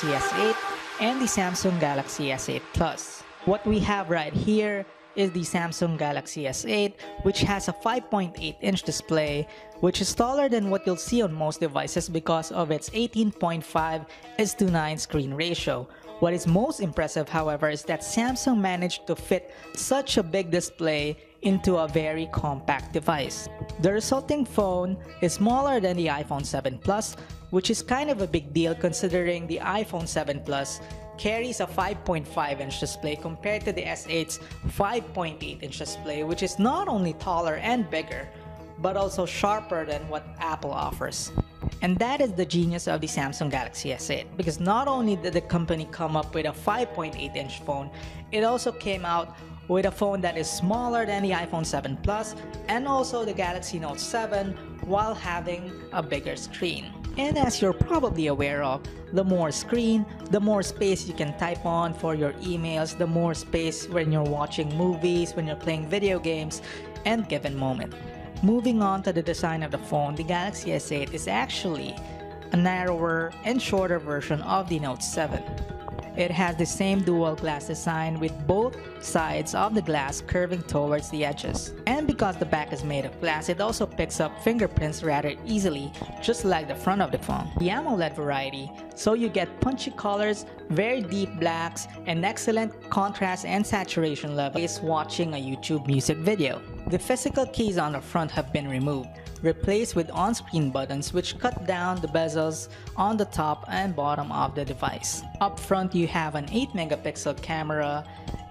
Galaxy S8 and the Samsung Galaxy S8 Plus. What we have right here is the Samsung Galaxy S8, which has a 5.8-inch display, which is taller than what you'll see on most devices because of its 18.5:9 screen ratio. What is most impressive, however, is that Samsung managed to fit such a big display into a very compact device. The resulting phone is smaller than the iPhone 7 Plus, which is kind of a big deal considering the iPhone 7 Plus carries a 5.5-inch display compared to the S8's 5.8-inch display, which is not only taller and bigger, but also sharper than what Apple offers. And that is the genius of the Samsung Galaxy S8, because not only did the company come up with a 5.8-inch phone, it also came out with a phone that is smaller than the iPhone 7 Plus and also the Galaxy Note 7 while having a bigger screen. And as you're probably aware of, the more screen, the more space you can type on for your emails, the more space when you're watching movies, when you're playing video games, and given moment. Moving on to the design of the phone, the Galaxy S8 is actually a narrower and shorter version of the Note 7. It has the same dual glass design with both sides of the glass curving towards the edges. And because the back is made of glass, it also picks up fingerprints rather easily, just like the front of the phone. The AMOLED variety, so you get punchy colors, very deep blacks, and excellent contrast and saturation levels watching a YouTube music video. The physical keys on the front have been removed, replaced with on-screen buttons which cut down the bezels on the top and bottom of the device. Up front, you have an 8-megapixel camera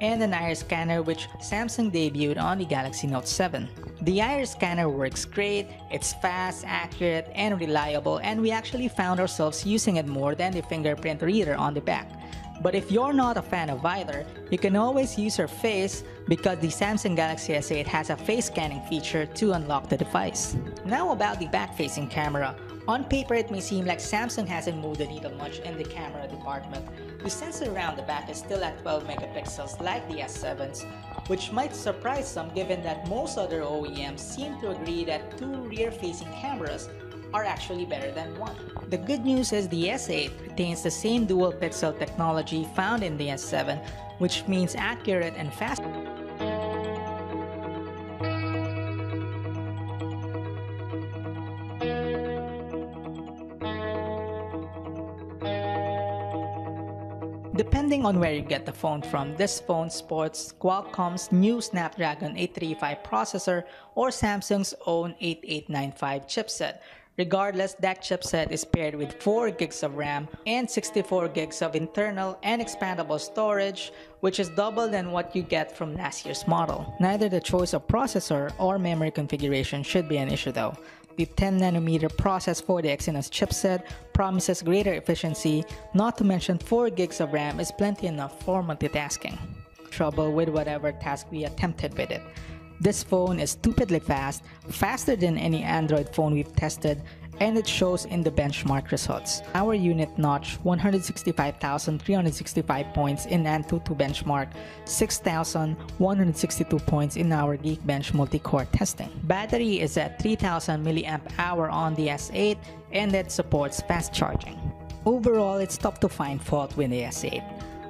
and an iris scanner which Samsung debuted on the Galaxy Note 7. The iris scanner works great, it's fast, accurate, and reliable, and we actually found ourselves using it more than the fingerprint reader on the back. But if you're not a fan of either, you can always use your face because the Samsung Galaxy S8 has a face scanning feature to unlock the device. Now about the back-facing camera. On paper, it may seem like Samsung hasn't moved the needle much in the camera department. The sensor around the back is still at 12 megapixels like the S7's, which might surprise some given that most other OEMs seem to agree that two rear-facing cameras are actually better than one. The good news is the S8 retains the same dual pixel technology found in the S7, which means accurate and fast. Depending on where you get the phone from, this phone sports Qualcomm's new Snapdragon 835 processor or Samsung's own 8895 chipset. Regardless, that chipset is paired with 4 gigs of RAM and 64 gigs of internal and expandable storage, which is double than what you get from last year's model. Neither the choice of processor or memory configuration should be an issue though. The 10nm process for the Exynos chipset promises greater efficiency, not to mention 4 gigs of RAM is plenty enough for multitasking. Trouble with whatever task we attempted with it. This phone is stupidly fast, faster than any Android phone we've tested, and it shows in the benchmark results. Our unit notched 165,365 points in Antutu benchmark, 6,162 points in our Geekbench multi-core testing. Battery is at 3,000 mAh on the S8 and it supports fast charging. Overall, it's tough to find fault with the S8.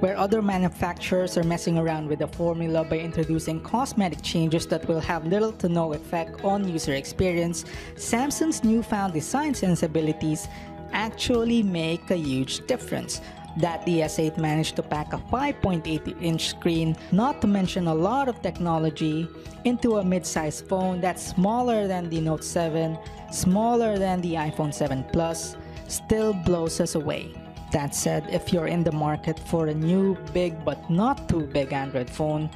Where other manufacturers are messing around with the formula by introducing cosmetic changes that will have little to no effect on user experience, Samsung's newfound design sensibilities actually make a huge difference. That the S8 managed to pack a 5.8-inch screen, not to mention a lot of technology, into a mid-sized phone that's smaller than the Note 7, smaller than the iPhone 7 Plus, still blows us away. That said, if you're in the market for a new, big but not too big Android phone,